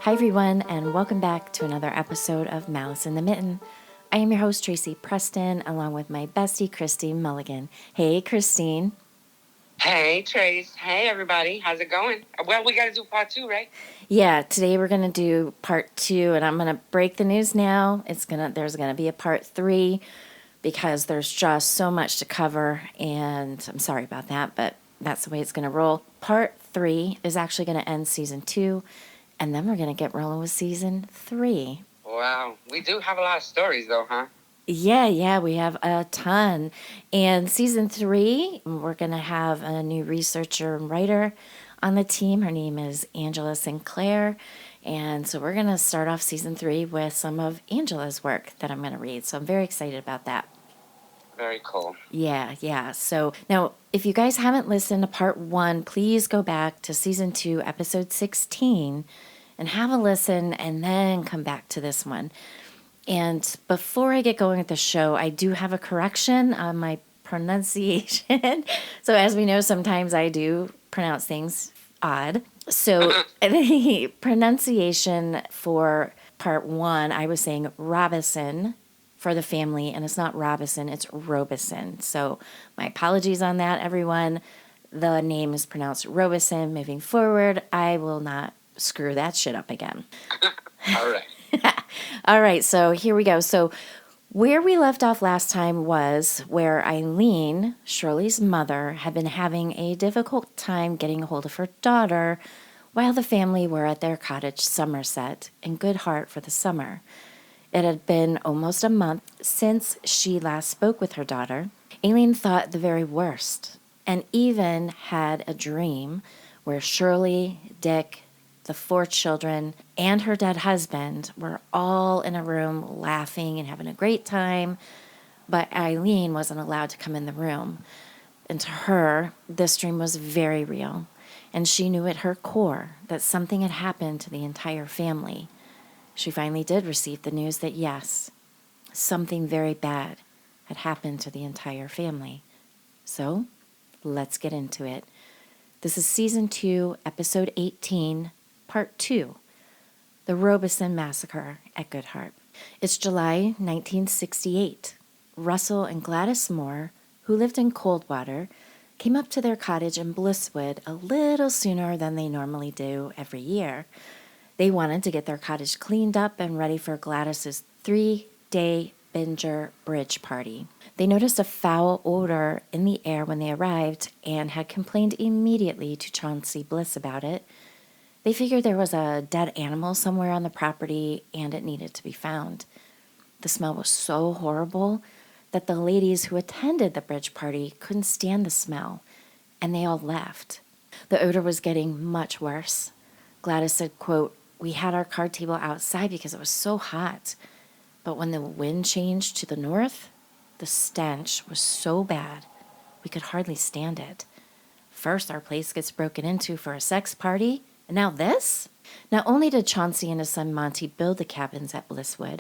Hi, everyone, and welcome back to another episode of Malice in the Mitten. I am your host, Tracy Preston, along with my bestie, Christine Mulligan. Hey, Christine. Hey, Trace. Hey, everybody. How's it going? Well, we got to do part 2, right? Yeah, today we're going to do part 2, and I'm going to break the news now. There's going to be a part 3 because there's just so much to cover, and I'm sorry about that, but that's the way it's going to roll. Part 3 is actually going to end season 2, and then we're going to get rolling with season 3. Wow. We do have a lot of stories, though, huh? Yeah, we have a ton. And season 3, we're going to have a new researcher and writer on the team. Her name is Angela Sinclair. And so we're going to start off season 3 with some of Angela's work that I'm going to read. So I'm very excited about that. Very cool. Yeah. So now, if you guys haven't listened to part 1, please go back to season 2, episode 16, and have a listen, and then come back to this one. And before I get going with the show, I do have a correction on my pronunciation. So, as we know, sometimes I do pronounce things odd. So, the pronunciation for part 1, I was saying Robison for the family, and it's not Robison, it's Robison. So, my apologies on that, everyone. The name is pronounced Robison. Moving forward, I will not screw that shit up again. All right. All right, so here we go. So where we left off last time was where Eileen, Shirley's mother, had been having a difficult time getting a hold of her daughter while the family were at their cottage, Somerset, in Good Heart for the summer. It had been almost a month since she last spoke with her daughter. Eileen thought the very worst and even had a dream where Shirley, Dick, the 4 children, and her dead husband were all in a room laughing and having a great time, but Eileen wasn't allowed to come in the room. And to her, this dream was very real, and she knew at her core that something had happened to the entire family. She finally did receive the news that yes, something very bad had happened to the entire family. So, let's get into it. This is season 2, episode 18, part 2, the Robison Massacre at Good Heart. It's July 1968. Russell and Gladys Moore, who lived in Coldwater, came up to their cottage in Blisswood a little sooner than they normally do every year. They wanted to get their cottage cleaned up and ready for Gladys's 3-day Binger bridge party. They noticed a foul odor in the air when they arrived and had complained immediately to Chauncey Bliss about it. They figured there was a dead animal somewhere on the property and it needed to be found. The smell was so horrible that the ladies who attended the bridge party couldn't stand the smell, and they all left. The odor was getting much worse. Gladys said, quote, "We had our card table outside because it was so hot, but when the wind changed to the north, the stench was so bad we could hardly stand it. First, our place gets broken into for a sex party, and now this?" Not only did Chauncey and his son Monty build the cabins at Blisswood,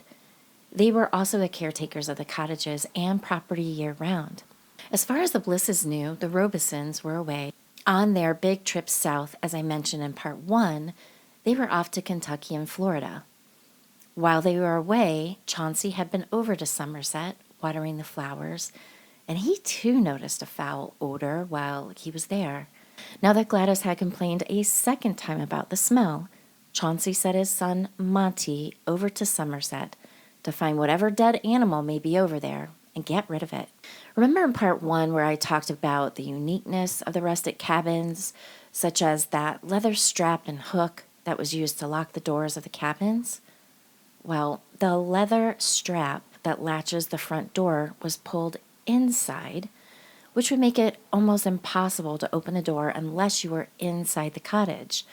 they were also the caretakers of the cottages and property year-round. As far as the Blisses knew, the Robisons were away on their big trip south. As I mentioned in part 1, they were off to Kentucky and Florida. While they were away, Chauncey had been over to Somerset, watering the flowers, and he too noticed a foul odor while he was there. Now that Gladys had complained a second time about the smell, Chauncey sent his son Monty over to Somerset to find whatever dead animal may be over there and get rid of it. Remember in part 1 where I talked about the uniqueness of the rustic cabins, such as that leather strap and hook that was used to lock the doors of the cabins? Well, the leather strap that latches the front door was pulled inside, which would make it almost impossible to open the door unless you were inside the cottage.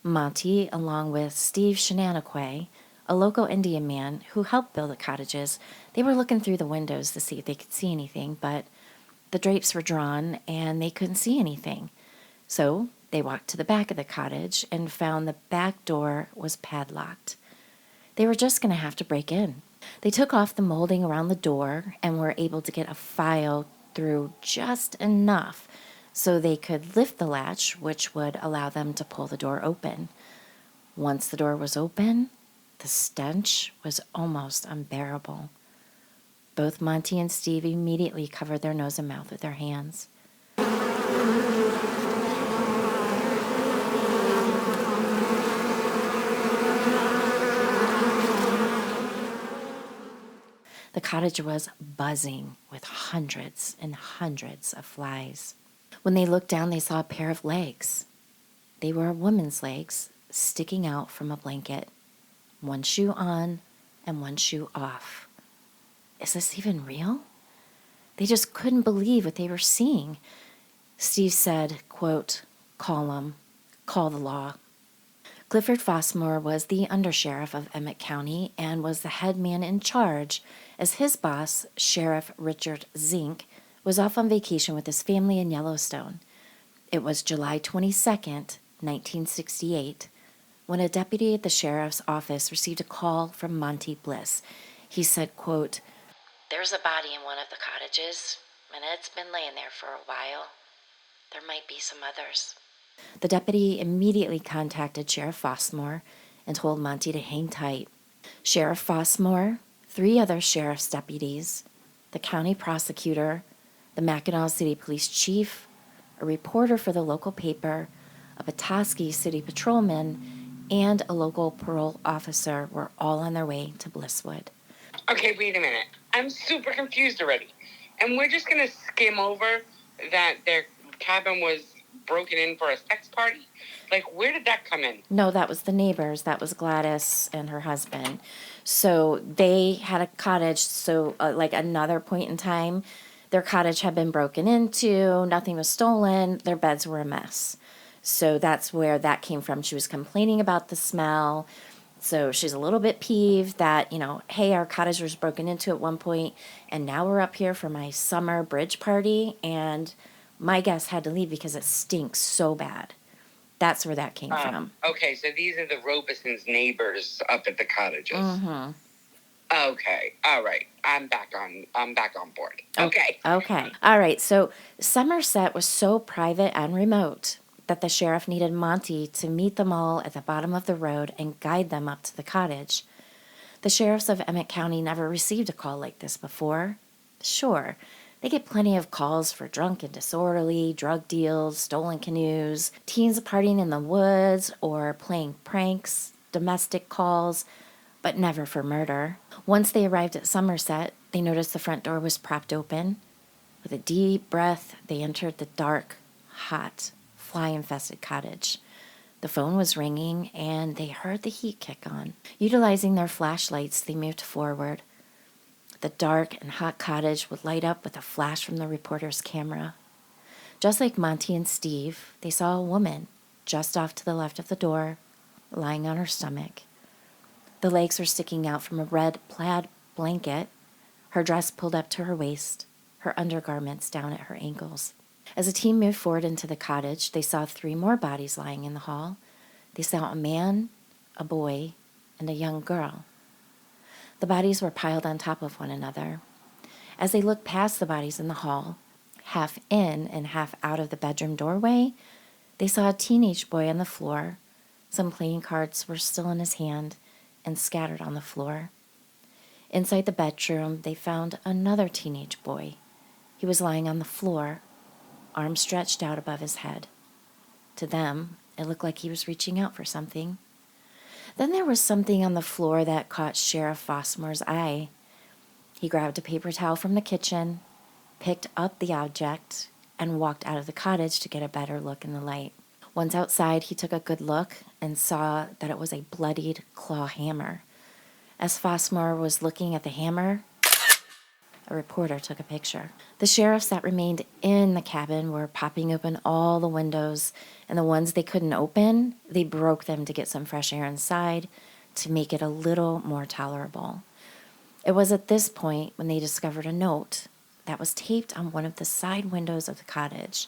Monty, along with Steve Shenanigans, a local Indian man who helped build the cottages, they were looking through the windows to see if they could see anything, but the drapes were drawn and they couldn't see anything. So they walked to the back of the cottage and found the back door was padlocked. They were just going to have to break in. They took off the molding around the door and were able to get a file through just enough so they could lift the latch, which would allow them to pull the door open. Once the door was open, the stench was almost unbearable. Both Monty and Steve immediately covered their nose and mouth with their hands. The cottage was buzzing with hundreds and hundreds of flies. When they looked down, they saw a pair of legs. They were a woman's legs sticking out from a blanket, one shoe on and one shoe off. Is this even real? They just couldn't believe what they were seeing. Steve said, quote, "Call 'em. Call the law." Clifford Fossmore was the undersheriff of Emmett County and was the head man in charge, as his boss, Sheriff Richard Zink, was off on vacation with his family in Yellowstone. It was July 22nd, 1968, when a deputy at the sheriff's office received a call from Monty Bliss. He said, quote, "There's a body in one of the cottages, and it's been laying there for a while. There might be some others." The deputy immediately contacted Sheriff Fossmore and told Monty to hang tight. Sheriff Fossmore, 3 other sheriff's deputies, the county prosecutor, the Mackinac City Police Chief, a reporter for the local paper, a Petoskey City patrolman, and a local parole officer were all on their way to Blisswood. Okay, wait a minute. I'm super confused already. And we're just going to skim over that their cabin was broken in for a sex party? Like, where did that come in? No, that was the neighbors. That was Gladys and her husband. So they had a cottage. So, like another point in time, their cottage had been broken into. Nothing was stolen. Their beds were a mess. So that's where that came from. She was complaining about the smell. So she's a little bit peeved that, hey, our cottage was broken into at one point, and now we're up here for my summer bridge party, and my guests had to leave because it stinks so bad. That's where that came from. Okay, so these are the Robison's neighbors up at the cottages. Mm-hmm. Okay, all right. I'm back on board. Okay. Okay. All right. So Somerset was so private and remote that the sheriff needed Monty to meet them all at the bottom of the road and guide them up to the cottage. The sheriffs of Emmett County never received a call like this before. Sure, they get plenty of calls for drunk and disorderly, drug deals, stolen canoes, teens partying in the woods, or playing pranks, domestic calls, but never for murder. Once they arrived at Somerset, they noticed the front door was propped open. With a deep breath, they entered the dark, hot, fly-infested cottage. The phone was ringing, and they heard the heat kick on. Utilizing their flashlights, they moved forward. The dark and hot cottage would light up with a flash from the reporter's camera. Just like Monty and Steve, they saw a woman just off to the left of the door, lying on her stomach. The legs were sticking out from a red plaid blanket, her dress pulled up to her waist, her undergarments down at her ankles. As the team moved forward into the cottage, they saw 3 more bodies lying in the hall. They saw a man, a boy, and a young girl. The bodies were piled on top of one another. As they looked past the bodies in the hall, half in and half out of the bedroom doorway, they saw a teenage boy on the floor. Some playing cards were still in his hand and scattered on the floor. Inside the bedroom, they found another teenage boy. He was lying on the floor, arms stretched out above his head. To them, it looked like he was reaching out for something. Then there was something on the floor that caught Sheriff Fossmore's eye. He grabbed a paper towel from the kitchen, picked up the object, and walked out of the cottage to get a better look in the light. Once outside, he took a good look and saw that it was a bloodied claw hammer. As Fossmore was looking at the hammer, a reporter took a picture. The sheriffs that remained in the cabin were popping open all the windows, and the ones they couldn't open, they broke them to get some fresh air inside to make it a little more tolerable. It was at this point when they discovered a note that was taped on one of the side windows of the cottage.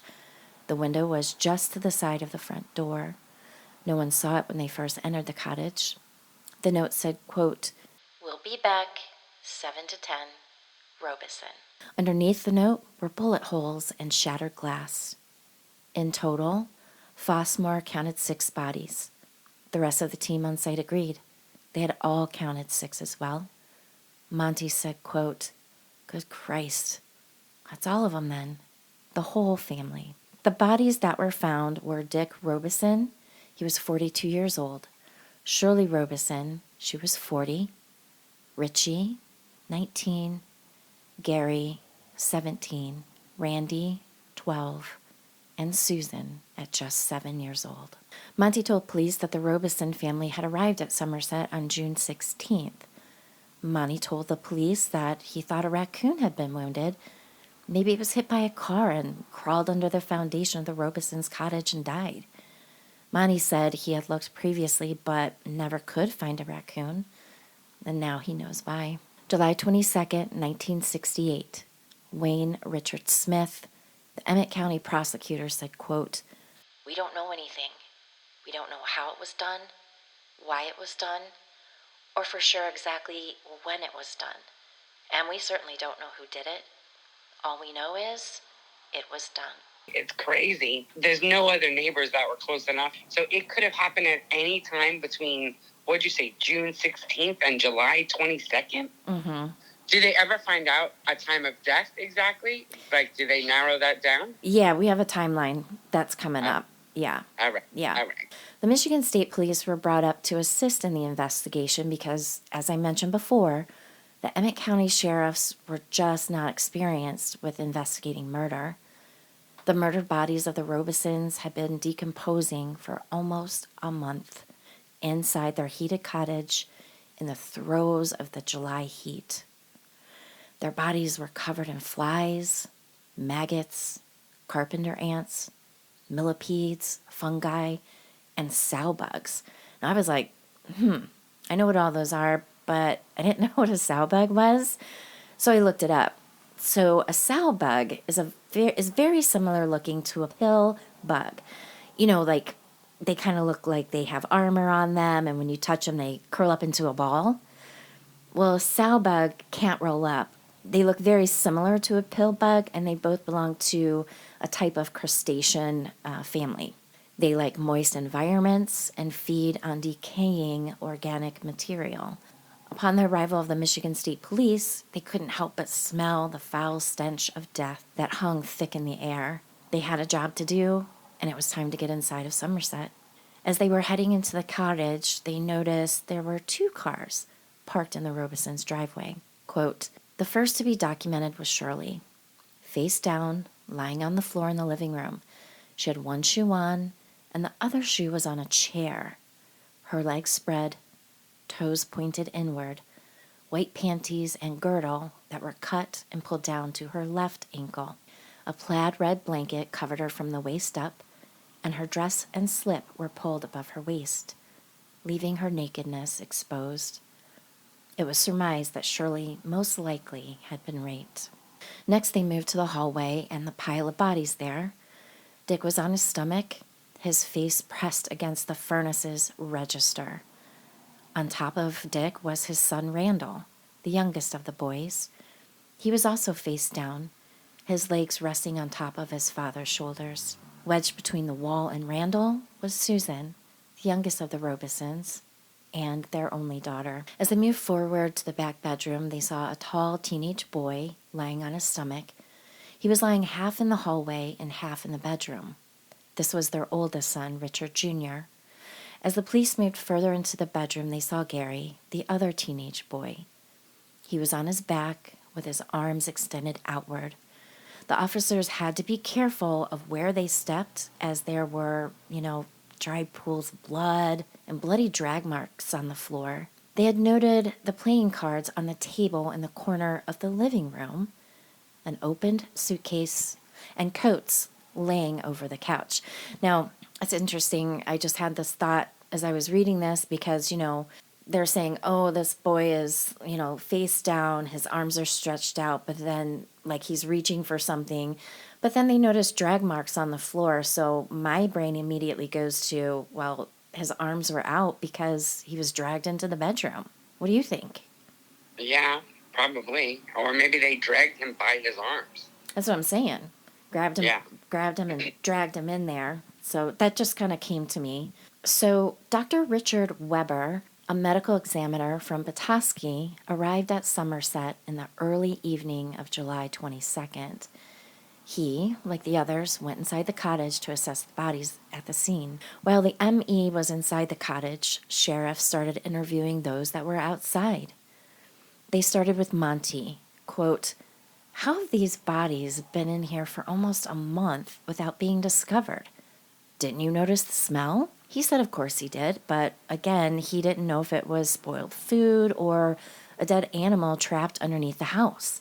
The window was just to the side of the front door. No one saw it when they first entered the cottage. The note said, quote, "We'll be back 7 to 10. Robison." Underneath the note were bullet holes and shattered glass. In total, Fossmore counted 6 bodies. The rest of the team on site agreed. They had all counted 6 as well. Monty said, quote, "Good Christ, that's all of them then. The whole family." The bodies that were found were Dick Robison, he was 42 years old, Shirley Robison, she was 40, Richie, 19, Gary, 17, Randy, 12, and Susan at just 7 years old. Monty told police that the Robison family had arrived at Somerset on June 16th. Monty told the police that he thought a raccoon had been wounded. Maybe it was hit by a car and crawled under the foundation of the Robison's cottage and died. Monty said he had looked previously but never could find a raccoon, and now he knows why. July 22nd, 1968. Wayne Richard Smith, the Emmett County prosecutor, said, quote, "We don't know anything. We don't know how it was done, why it was done, or for sure exactly when it was done. And we certainly don't know who did it. All we know is it was done." It's crazy. There's no other neighbors that were close enough. So it could have happened at any time between, what'd you say, June 16th and July 22nd? Mm-hmm. Did they ever find out a time of death exactly? Like, do they narrow that down? Yeah, we have a timeline that's coming up. Yeah. All right. Yeah. All right. The Michigan State Police were brought up to assist in the investigation because, as I mentioned before, the Emmett County sheriffs were just not experienced with investigating murder. The murdered bodies of the Robisons had been decomposing for almost a month inside their heated cottage in the throes of the July heat. Their bodies were covered in flies, maggots, carpenter ants, millipedes, fungi, and sow bugs. And I was like, I know what all those are, but I didn't know what a sow bug was. So I looked it up. So a sow bug is very similar looking to a pill bug. You know, like they kind of look like they have armor on them, and when you touch them, they curl up into a ball. Well, a sow bug can't roll up. They look very similar to a pill bug, and they both belong to a type of crustacean family. They like moist environments and feed on decaying organic material. Upon the arrival of the Michigan State Police, they couldn't help but smell the foul stench of death that hung thick in the air. They had a job to do, and it was time to get inside of Somerset. As they were heading into the cottage, they noticed there were 2 cars parked in the Robisons' driveway. Quote, "The first to be documented was Shirley, face down, lying on the floor in the living room. She had one shoe on, and the other shoe was on a chair. Her legs spread, toes pointed inward, white panties and girdle that were cut and pulled down to her left ankle. A plaid red blanket covered her from the waist up, and her dress and slip were pulled above her waist, leaving her nakedness exposed. It was surmised that Shirley most likely had been raped." Next, they moved to the hallway and the pile of bodies there. Dick was on his stomach, his face pressed against the furnace's register. On top of Dick was his son Randall, the youngest of the boys. He was also face down, his legs resting on top of his father's shoulders. Wedged between the wall and Randall was Susan, the youngest of the Robisons, and their only daughter. As they moved forward to the back bedroom, they saw a tall teenage boy lying on his stomach. He was lying half in the hallway and half in the bedroom. This was their oldest son, Richard Jr. As the police moved further into the bedroom, they saw Gary, the other teenage boy. He was on his back with his arms extended outward. The officers had to be careful of where they stepped, as there were, dried pools of blood and bloody drag marks on the floor. They had noted the playing cards on the table in the corner of the living room, an opened suitcase, and coats laying over the couch. Now, it's interesting. I just had this thought as I was reading this because, they're saying, oh, this boy is, face down, his arms are stretched out, but then, like, he's reaching for something. But then they notice drag marks on the floor, so my brain immediately goes to, well, his arms were out because he was dragged into the bedroom. What do you think? Yeah, probably. Or maybe they dragged him by his arms. That's what I'm saying. Grabbed him and dragged him in there. So that just kind of came to me. So, Dr. Richard Weber, a medical examiner from Petoskey, arrived at Somerset in the early evening of July 22nd. He, like the others, went inside the cottage to assess the bodies at the scene. While the ME was inside the cottage, sheriffs started interviewing those that were outside. They started with Monty. Quote, "How have these bodies been in here for almost a month without being discovered? Didn't you notice the smell?" He said of course he did, but again, he didn't know if it was spoiled food or a dead animal trapped underneath the house.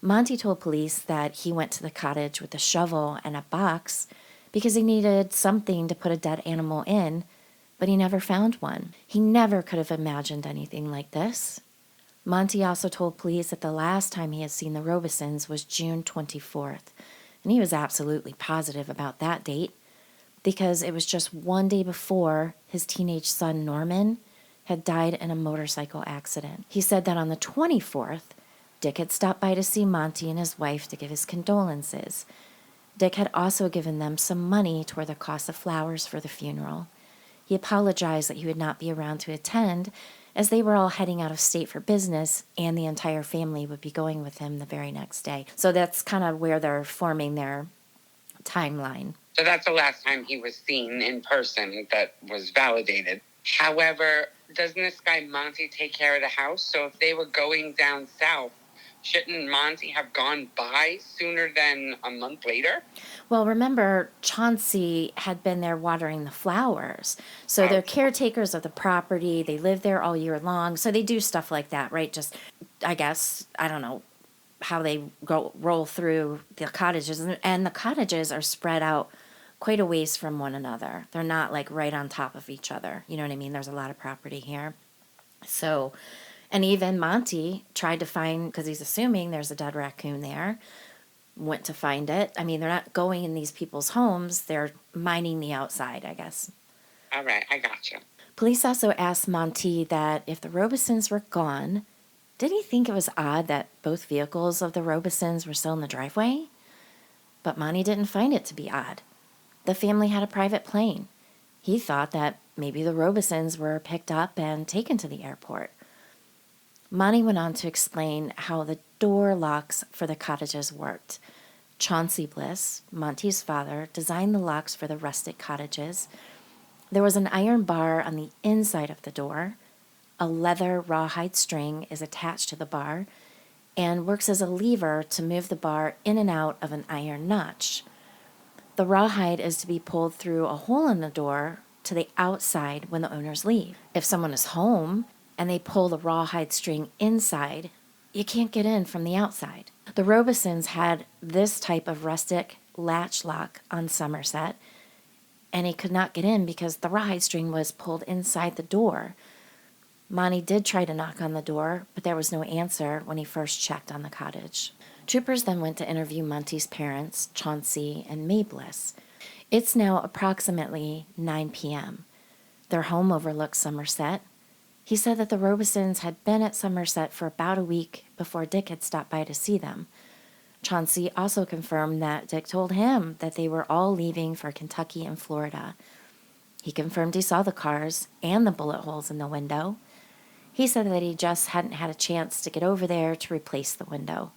Monty told police that he went to the cottage with a shovel and a box because he needed something to put a dead animal in, but he never found one. He never could have imagined anything like this. Monty also told police that the last time he had seen the Robisons was June 24th, and he was absolutely positive about that date because it was just one day before his teenage son Norman had died in a motorcycle accident. He said that on the 24th, Dick had stopped by to see Monty and his wife to give his condolences. Dick had also given them some money toward the cost of flowers for the funeral. He apologized that he would not be around to attend, as they were all heading out of state for business, and the entire family would be going with him the very next day. So that's kind of where they're forming their timeline. So that's the last time he was seen in person that was validated. However, doesn't this guy Monty take care of the house? So if they were going down south, shouldn't Monty have gone by sooner than a month later? Well, remember, Chauncey had been there watering the flowers. So they're caretakers of the property. They live there all year long. So they do stuff like that, right? Just, I guess, I don't know how they roll through the cottages. And the cottages are spread out quite a ways from one another. They're not like right on top of each other. You know what I mean? There's a lot of property here. So, and even Monty tried to find, because he's assuming there's a dead raccoon there, went to find it. I mean, they're not going in these people's homes. They're mining the outside, I guess. All right, I gotcha. Police also asked Monty that if the Robisons were gone, did he think it was odd that both vehicles of the Robisons were still in the driveway? But Monty didn't find it to be odd. The family had a private plane. He thought that maybe the Robisons were picked up and taken to the airport. Monty went on to explain how the door locks for the cottages worked. Chauncey Bliss, Monty's father, designed the locks for the rustic cottages. There was an iron bar on the inside of the door. A leather rawhide string is attached to the bar and works as a lever to move the bar in and out of an iron notch. The rawhide is to be pulled through a hole in the door to the outside when the owners leave. If someone is home and they pull the rawhide string inside, you can't get in from the outside. The Robisons had this type of rustic latch lock on Somerset, and he could not get in because the rawhide string was pulled inside the door. Monty did try to knock on the door, but there was no answer when he first checked on the cottage. Troopers then went to interview Monty's parents, Chauncey and May Bliss. It's now approximately 9 p.m. Their home overlooks Somerset. He said that the Robisons had been at Somerset for about a week before Dick had stopped by to see them. Chauncey also confirmed that Dick told him that they were all leaving for Kentucky and Florida. He confirmed he saw the cars and the bullet holes in the window. He said that he just hadn't had a chance to get over there to replace the window.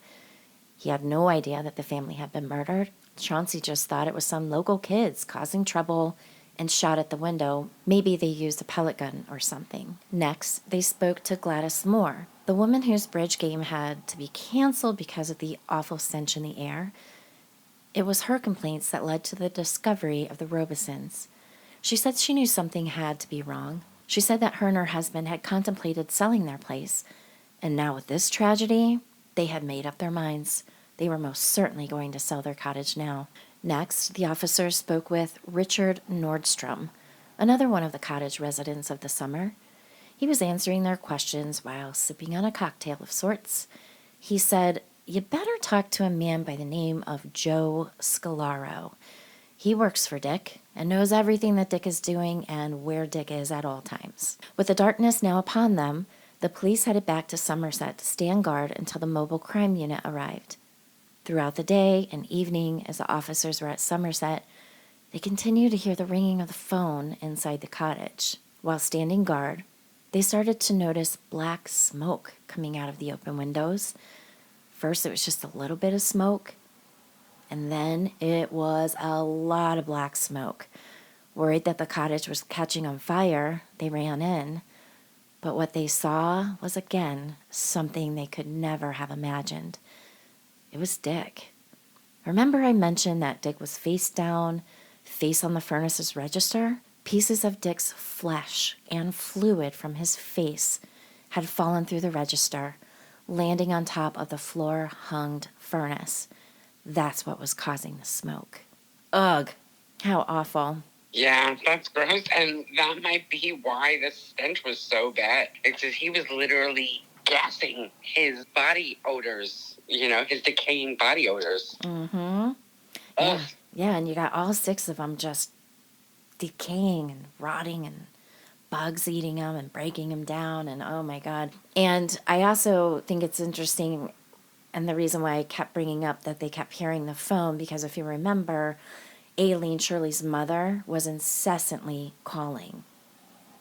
He had no idea that the family had been murdered. Chauncey just thought it was some local kids causing trouble and shot at the window. Maybe they used a pellet gun or something. Next, they spoke to Gladys Moore, the woman whose bridge game had to be canceled because of the awful stench in the air. It was her complaints that led to the discovery of the Robisons. She said she knew something had to be wrong. She said that her and her husband had contemplated selling their place, and now with this tragedy, they had made up their minds. They were most certainly going to sell their cottage now. Next, the officers spoke with Richard Nordstrom, another one of the cottage residents of the summer. He was answering their questions while sipping on a cocktail of sorts. He said, "You better talk to a man by the name of Joe Scalaro. He works for Dick and knows everything that Dick is doing and where Dick is at all times." With the darkness now upon them, the police headed back to Somerset to stand guard until the mobile crime unit arrived. Throughout the day and evening, as the officers were at Somerset, They continued to hear the ringing of the phone inside the cottage. While standing guard, they started to notice black smoke coming out of the open windows. First, it was just a little bit of smoke, and then it was a lot of black smoke. Worried that the cottage was catching on fire, they ran in. But what they saw was again something they could never have imagined. It was Dick. Remember I mentioned that Dick was face down, face on the furnace's register? Pieces of Dick's flesh and fluid from his face had fallen through the register, landing on top of the floor-hung furnace. That's what was causing the smoke. Ugh, how awful. Yeah, that's gross. And that might be why the stench was so bad. It's just he was literally gassing his body odors, his decaying body odors. Mm-hmm. Ugh. Yeah, and you got all 6 of them just decaying and rotting and bugs eating them and breaking them down, and oh my God. And I also think it's interesting, and the reason why I kept bringing up that they kept hearing the phone, because if you remember, Aileen, Shirley's mother, was incessantly calling.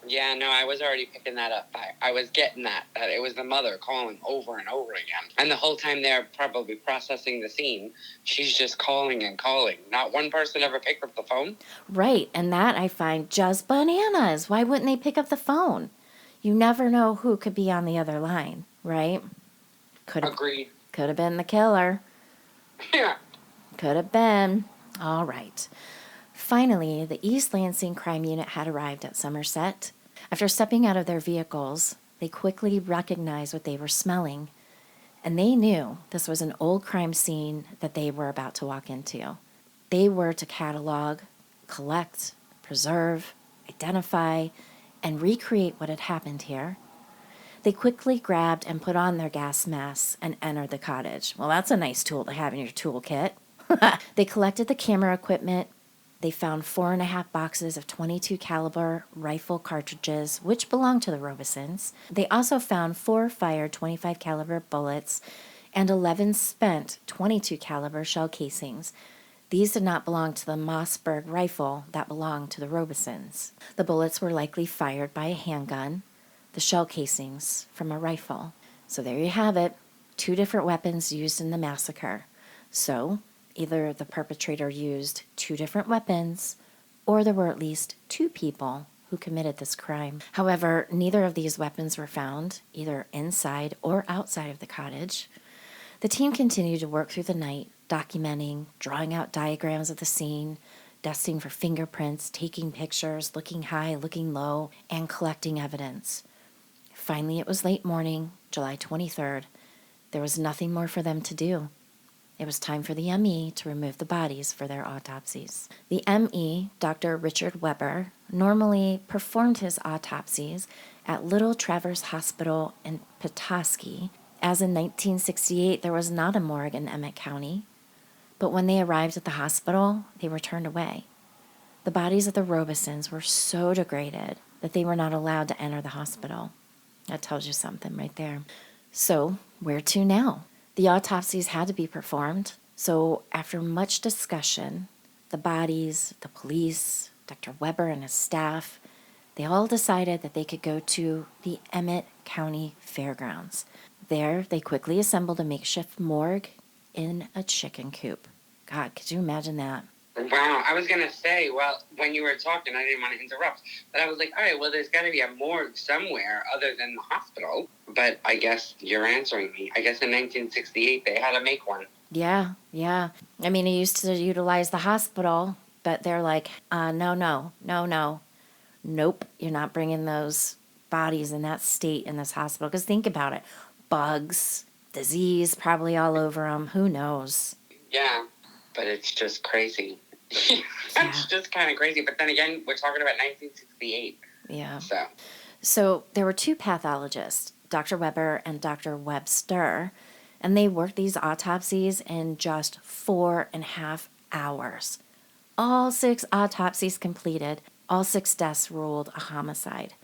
Yeah, no, I was already picking that up. I was getting that it was the mother calling over and over again. And the whole time they're probably processing the scene, she's just calling and calling. Not one person ever picked up the phone. Right, and that I find just bananas. Why wouldn't they pick up the phone? You never know who could be on the other line, right? Agreed. Could have been the killer. Yeah. Could have been. All right. Finally, the East Lansing crime unit had arrived at Somerset. After stepping out of their vehicles, they quickly recognized what they were smelling, and they knew this was an old crime scene that they were about to walk into. They were to catalog, collect, preserve, identify, and recreate what had happened here. They quickly grabbed and put on their gas masks and entered the cottage. Well, that's a nice tool to have in your toolkit. They collected the camera equipment. They found 4.5 boxes of .22 caliber rifle cartridges, which belonged to the Robisons. They also found 4 fired .25 caliber bullets and 11 spent .22 caliber shell casings. These did not belong to the Mossberg rifle that belonged to the Robisons. The bullets were likely fired by a handgun, the shell casings from a rifle. So there you have it, 2 different weapons used in the massacre. So either the perpetrator used 2 different weapons, or there were at least 2 people who committed this crime. However, neither of these weapons were found, either inside or outside of the cottage. The team continued to work through the night, documenting, drawing out diagrams of the scene, dusting for fingerprints, taking pictures, looking high, looking low, and collecting evidence. Finally, it was late morning, July 23rd. There was nothing more for them to do. It was time for the ME to remove the bodies for their autopsies. The ME, Dr. Richard Weber, normally performed his autopsies at Little Traverse Hospital in Petoskey, as in 1968 there was not a morgue in Emmett County. But when they arrived at the hospital, they were turned away. The bodies of the Robisons were so degraded that they were not allowed to enter the hospital. That tells you something right there. So, where to now? The autopsies had to be performed, so after much discussion, the bodies, the police, Dr. Weber and his staff, they all decided that they could go to the Emmett County Fairgrounds. There, they quickly assembled a makeshift morgue in a chicken coop. God, could you imagine that? Wow, I was going to say, well, when you were talking, I didn't want to interrupt, but I was like, all right, well, there's got to be a morgue somewhere other than the hospital. But I guess you're answering me. I guess in 1968, they had to make one. Yeah. I mean, he used to utilize the hospital, but they're like, no. Nope, you're not bringing those bodies in that state in this hospital. Because think about it. Bugs, disease probably all over them. Who knows? Yeah, but it's just crazy. That's just kind of crazy. But then again, we're talking about 1968. Yeah. So there were 2 pathologists, Dr. Weber and Dr. Webster, and they worked these autopsies in just 4.5 hours. All 6 autopsies completed, all 6 deaths ruled a homicide.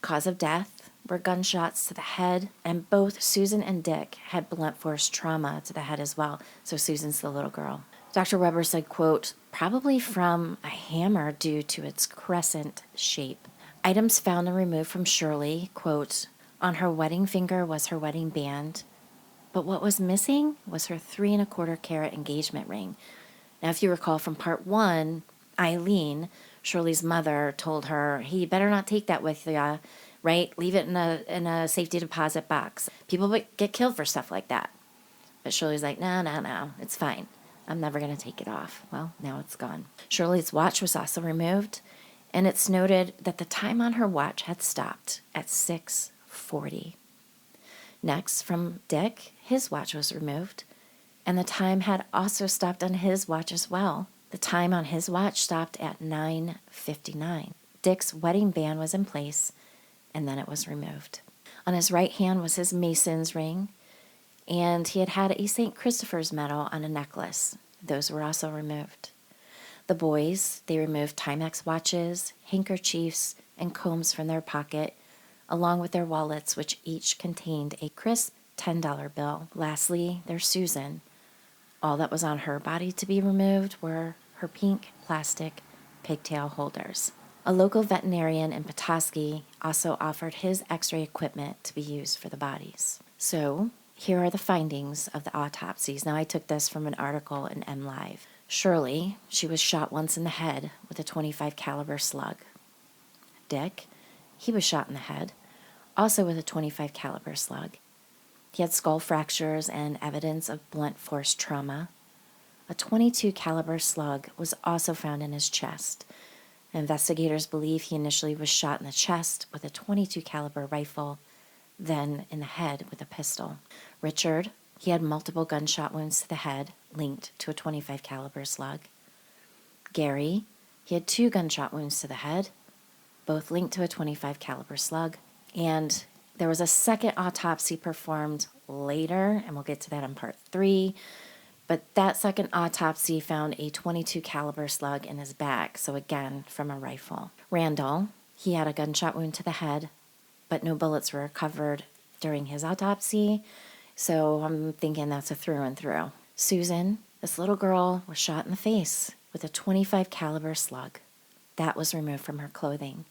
Cause of death were gunshots to the head, and both Susan and Dick had blunt force trauma to the head as well. So Susan's the little girl. Dr. Weber said, quote, probably from a hammer due to its crescent shape. Items found and removed from Shirley, quote, on her wedding finger was her wedding band, but what was missing was her 3¼ carat engagement ring. Now, if you recall from part 1, Eileen, Shirley's mother, told her, hey, you better not take that with you, right? Leave it in a safety deposit box. People get killed for stuff like that. But Shirley's like, no, it's fine. I'm never going to take it off. Well, now it's gone. Shirley's watch was also removed, and it's noted that the time on her watch had stopped at 6:40. Next, from Dick, his watch was removed, and the time had also stopped on his watch as well. The time on his watch stopped at 9:59. Dick's wedding band was in place, and then it was removed. On his right hand was his Mason's ring, and he had a St. Christopher's medal on a necklace. Those were also removed. The boys, they removed Timex watches, handkerchiefs, and combs from their pocket, along with their wallets, which each contained a crisp $10 bill. Lastly, there's Susan. All that was on her body to be removed were her pink plastic pigtail holders. A local veterinarian in Petoskey also offered his x-ray equipment to be used for the bodies. So, here are the findings of the autopsies. Now, I took this from an article in MLive. Shirley, she was shot once in the head with a .25 caliber slug. Dick, he was shot in the head, also with a .25 caliber slug. He had skull fractures and evidence of blunt force trauma. A .22 caliber slug was also found in his chest. Investigators believe he initially was shot in the chest with a .22 caliber rifle, then in the head with a pistol. Richard, he had multiple gunshot wounds to the head linked to a .25 caliber slug. Gary, he had 2 gunshot wounds to the head, both linked to a .25 caliber slug. And there was a second autopsy performed later, and we'll get to that in part 3. But that second autopsy found a .22 caliber slug in his back, so again, from a rifle. Randall, he had a gunshot wound to the head, but no bullets were recovered during his autopsy, so I'm thinking that's a through and through. Susan, this little girl, was shot in the face with a .25 caliber slug. That was removed from her clothing.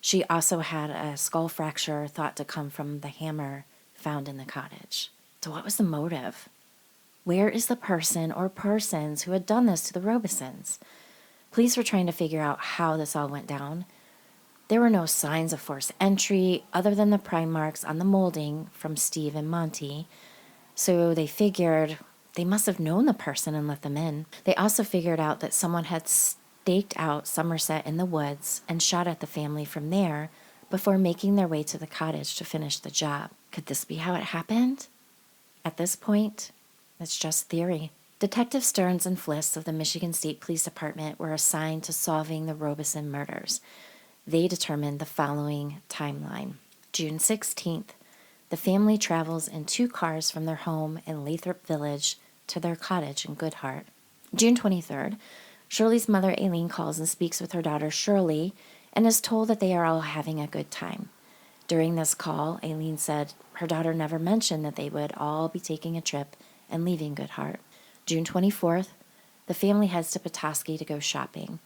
She also had a skull fracture thought to come from the hammer found in the cottage. So what was the motive? Where is the person or persons who had done this to the Robisons? Police were trying to figure out how this all went down. There were no signs of forced entry other than the prime marks on the molding from Steve and Monty, so they figured they must have known the person and let them in. They also figured out that someone had staked out Somerset in the woods and shot at the family from there before making their way to the cottage to finish the job. Could this be how it happened? At this point, it's just theory. Detective Stearns and Fliss of the Michigan State Police Department were assigned to solving the Robison murders. They determined the following timeline. June 16th, the family travels in 2 cars from their home in Lathrop Village to their cottage in Goodhart. June 23rd, Shirley's mother Aileen calls and speaks with her daughter Shirley and is told that they are all having a good time. During this call, Aileen said her daughter never mentioned that they would all be taking a trip and leaving Goodhart. June 24th, the family heads to Petoskey to go shopping.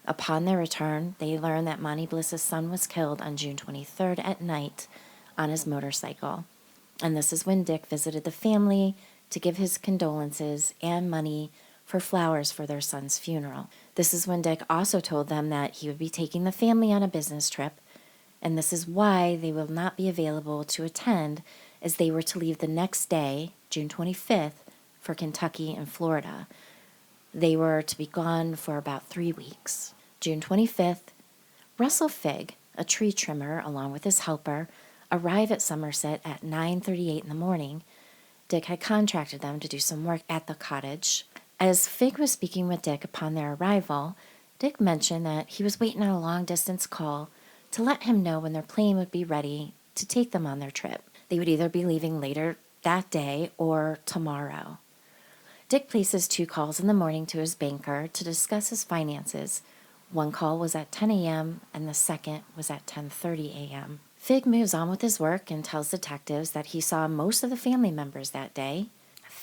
Upon their return, they learn that Monty Bliss's son was killed on June 23rd at night on his motorcycle. And this is when Dick visited the family to give his condolences and money for flowers for their son's funeral. This is when Dick also told them that he would be taking the family on a business trip, and this is why they will not be available to attend, as they were to leave the next day, June 25th, for Kentucky and Florida. They were to be gone for about 3 weeks. June 25th, Russell Figg, a tree trimmer, along with his helper, arrive at Somerset at 9:38 in the morning. Dick had contracted them to do some work at the cottage. As Figg was speaking with Dick upon their arrival, Dick mentioned that he was waiting on a long-distance call to let him know when their plane would be ready to take them on their trip. They would either be leaving later that day or tomorrow. Dick places 2 calls in the morning to his banker to discuss his finances. One call was at 10 a.m. and the second was at 10:30 a.m. Figg moves on with his work and tells detectives that he saw most of the family members that day.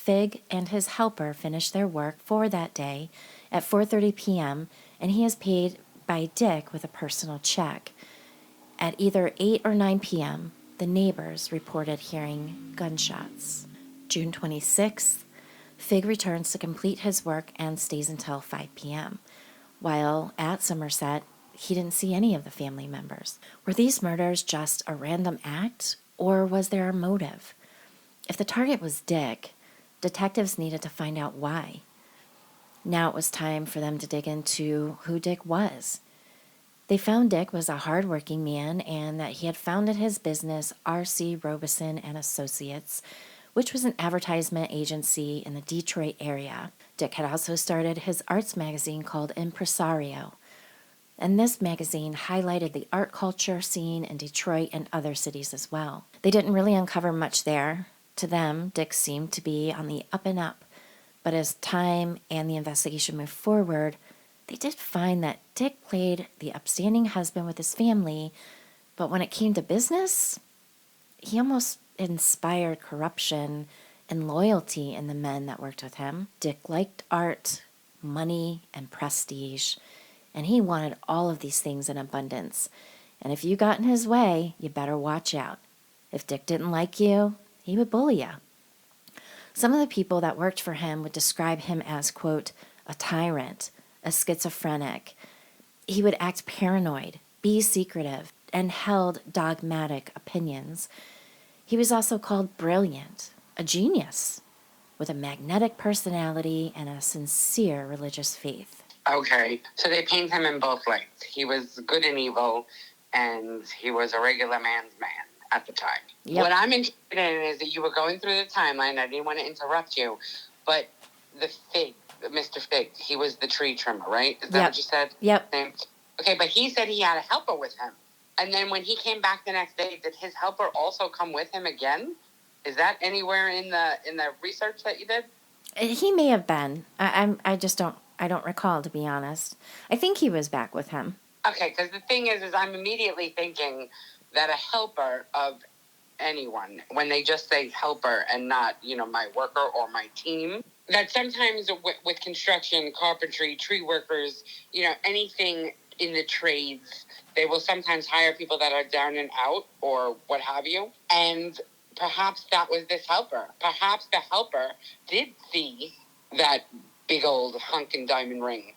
Fig and his helper finish their work for that day at 4:30 p.m., and he is paid by Dick with a personal check. At either 8 or 9 p.m., the neighbors reported hearing gunshots. June 26th, Fig returns to complete his work and stays until 5 p.m. While at Somerset, he didn't see any of the family members. Were these murders just a random act, or was there a motive? If the target was Dick, detectives needed to find out why. Now it was time for them to dig into who Dick was. They found Dick was a hard-working man and that he had founded his business, R.C. Robison and Associates, which was an advertisement agency in the Detroit area. Dick had also started his arts magazine called Impresario, and this magazine highlighted the art culture scene in Detroit and other cities as well. They didn't really uncover much there. To them, Dick seemed to be on the up and up, but as time and the investigation moved forward, they did find that Dick played the upstanding husband with his family, but when it came to business, he almost inspired corruption and loyalty in the men that worked with him. Dick liked art, money, and prestige, and he wanted all of these things in abundance. And if you got in his way, you better watch out. If Dick didn't like you, he would bully you. Some of the people that worked for him would describe him as, quote, a tyrant, a schizophrenic. He would act paranoid, be secretive, and held dogmatic opinions. He was also called brilliant, a genius, with a magnetic personality and a sincere religious faith. Okay, so they paint him in both lights. He was good and evil, and he was a regular man's man at the time. Yep. What I'm interested in is that you were going through the timeline. I didn't want to interrupt you, but the Fig, Mr. Fig, he was the tree trimmer, right? Is that what you said? Yep. Okay, but he said he had a helper with him. And then when he came back the next day, did his helper also come with him again? Is that anywhere in the research that you did? He may have been. I just don't recall, to be honest. I think he was back with him. Okay, because the thing is I'm immediately thinking that a helper of anyone, when they just say helper and not, my worker or my team, that sometimes with construction, carpentry, tree workers, anything in the trades, they will sometimes hire people that are down and out or what have you. And perhaps that was this helper. Perhaps the helper did see that big old hunk and diamond ring.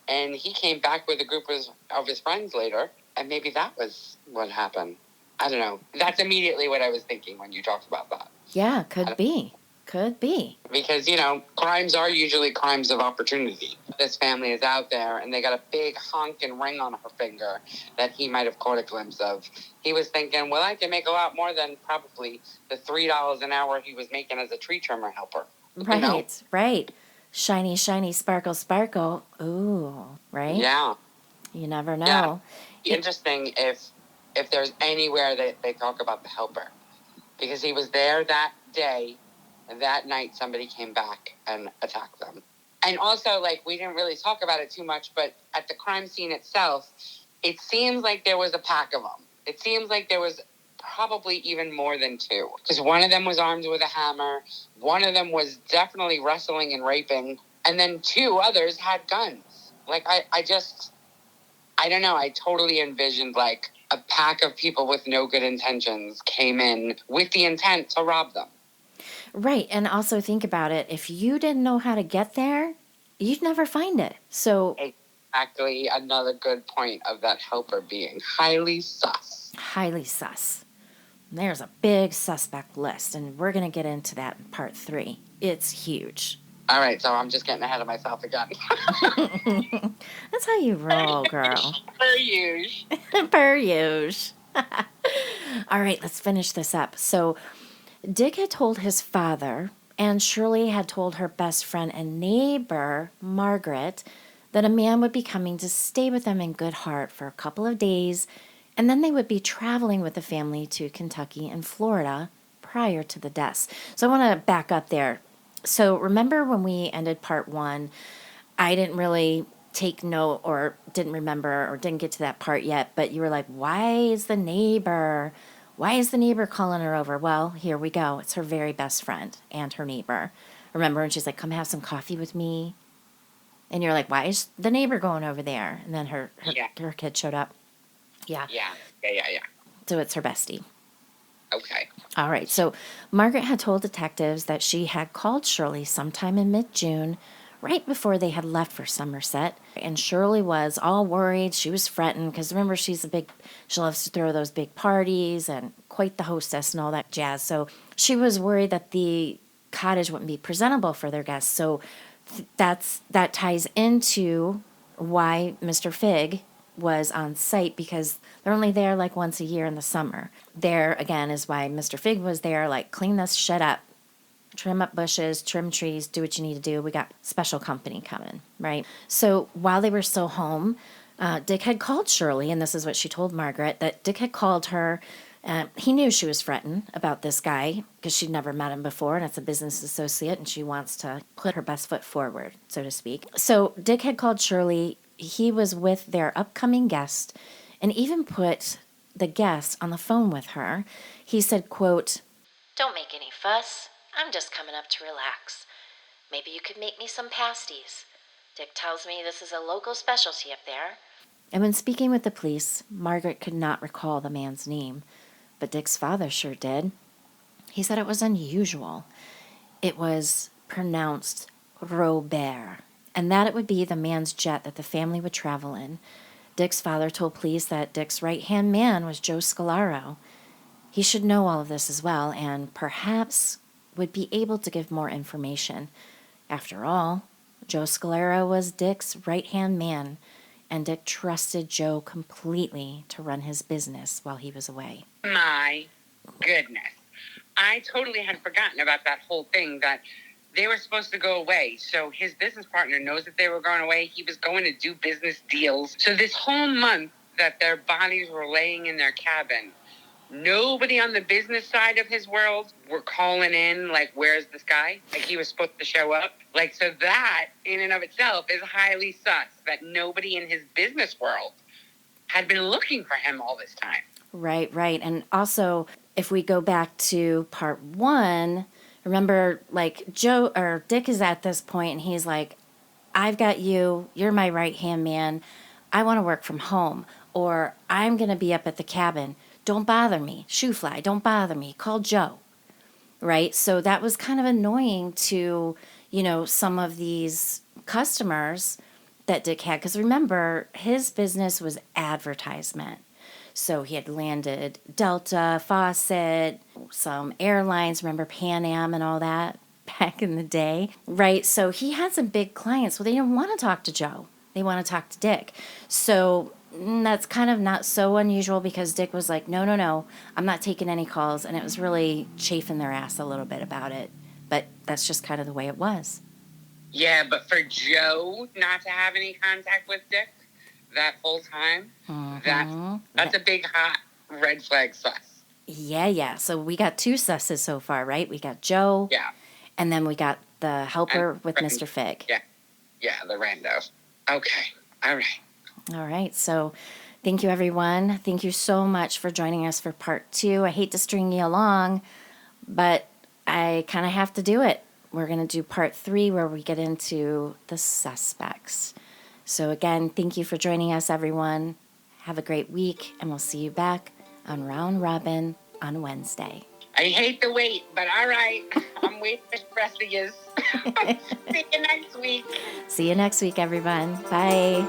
And he came back with a group of his friends later, and maybe that was what happened. I don't know. That's immediately what I was thinking when you talked about that. Yeah, could be. Could be. Because, crimes are usually crimes of opportunity. This family is out there, and they got a big honking ring on her finger that he might have caught a glimpse of. He was thinking, well, I can make a lot more than probably the $3 an hour he was making as a tree trimmer helper. Right, right. Shiny, shiny, sparkle, sparkle. Ooh, right? Yeah. You never know. Yeah. Interesting if there's anywhere that they talk about the helper. Because he was there that day, and that night somebody came back and attacked them. And also, we didn't really talk about it too much, but at the crime scene itself, it seems like there was a pack of them. It seems like there was probably even more than two. Because one of them was armed with a hammer, one of them was definitely wrestling and raping, and then two others had guns. I don't know, I totally envisioned, a pack of people with no good intentions came in with the intent to rob them. Right, and also think about it. If you didn't know how to get there, you'd never find it. So exactly, another good point of that helper being highly sus. Highly sus. There's a big suspect list, and we're going to get into that in part 3. It's huge. All right, so I'm just getting ahead of myself again. That's how you roll, girl. Per usual. Per usual. All right, let's finish this up. So Dick had told his father, and Shirley had told her best friend and neighbor, Margaret, that a man would be coming to stay with them in Good Heart for a couple of days, and then they would be traveling with the family to Kentucky and Florida prior to the deaths. So I want to back up there. So remember when we ended part 1, I didn't really take note or didn't remember or didn't get to that part yet, but you were like, why is the neighbor calling her over? Well, here we go. It's her very best friend and her neighbor. Remember? And she's like, come have some coffee with me. And you're like, why is the neighbor going over there? And then her kid showed up. Yeah. Yeah. So it's her bestie. Okay. All right. So Margaret had told detectives that she had called Shirley sometime in mid-June, right before they had left for Somerset. And Shirley was all worried. She was fretting because remember, she loves to throw those big parties and quite the hostess and all that jazz. So she was worried that the cottage wouldn't be presentable for their guests. So that ties into why Mr. Fig was on site, because they're only there like once a year in the summer. There again is why Mr. Fig was there, like, clean this shit up, trim up bushes, trim trees, do what you need to do. We got special company coming, right? So while they were still home, Dick had called Shirley, and this is what she told Margaret, that Dick had called her. He knew she was fretting about this guy because she'd never met him before, and it's a business associate, and she wants to put her best foot forward, so to speak. So Dick had called Shirley. He was with their upcoming guest and even put the guest on the phone with her. He said, quote, "Don't make any fuss. I'm just coming up to relax. Maybe you could make me some pasties. Dick tells me this is a local specialty up there." And when speaking with the police, Margaret could not recall the man's name, but Dick's father sure did. He said it was unusual. It was pronounced Robert, and that it would be the man's jet that the family would travel in. Dick's father told police that Dick's right-hand man was Joe Scalaro. He should know all of this as well, and perhaps would be able to give more information. After all, Joe Scalaro was Dick's right-hand man, and Dick trusted Joe completely to run his business while he was away. My goodness. I totally had forgotten about that whole thing, that they were supposed to go away. So his business partner knows that they were going away. He was going to do business deals. So this whole month that their bodies were laying in their cabin, nobody on the business side of his world were calling in, like, where's this guy? Like, he was supposed to show up. Like, so that in and of itself is highly sus, that nobody in his business world had been looking for him all this time. Right. And also, if we go back to part 1, remember, like, Joe or Dick is at this point and he's like, I've got you. You're my right-hand man. I want to work from home, or I'm going to be up at the cabin. Don't bother me. Shoe fly, don't bother me. Call Joe. Right? So that was kind of annoying to, some of these customers that Dick had. Because remember, his business was advertisement. So he had landed Delta, Fawcett, some airlines, remember Pan Am and all that back in the day, right? So he had some big clients. Well, they didn't want to talk to Joe. They want to talk to Dick. So that's kind of not so unusual, because Dick was like, no, I'm not taking any calls. And it was really chafing their ass a little bit about it. But that's just kind of the way it was. Yeah, but for Joe not to have any contact with Dick that whole time, that's a big hot red flag sus. Yeah. So we got 2 susses so far, right? We got Joe. Yeah. And then we got the helper and with Mr. Fig. Yeah, the rando. Okay. All right. So thank you, everyone. Thank you so much for joining us for part 2. I hate to string you along, but I kind of have to do it. We're going to do part 3 where we get into the suspects. So again, thank you for joining us, everyone. Have a great week, and we'll see you back on Round Robin on Wednesday. I hate the wait, but all right. I'm waiting for the rest of you. See you next week. See you next week, everyone. Bye.